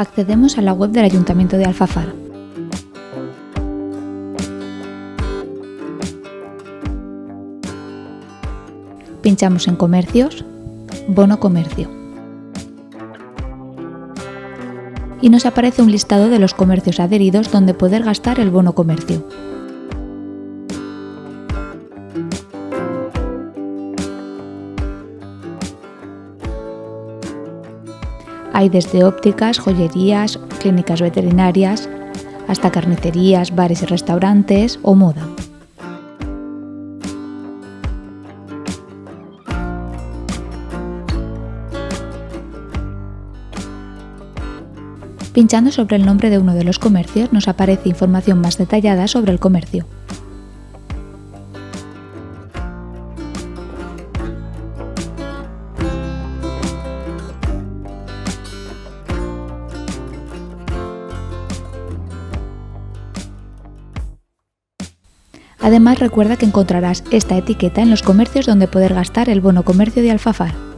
Accedemos a la web del Ayuntamiento de Alfafar. Pinchamos en Comercios, Bono Comercio. Y nos aparece un listado de los comercios adheridos donde poder gastar el bono comercio. Hay desde ópticas, joyerías, clínicas veterinarias, hasta carnicerías, bares y restaurantes o moda. Pinchando sobre el nombre de uno de los comercios nos aparece información más detallada sobre el comercio. Además, recuerda que encontrarás esta etiqueta en los comercios donde poder gastar el bono comercio de Alfafar.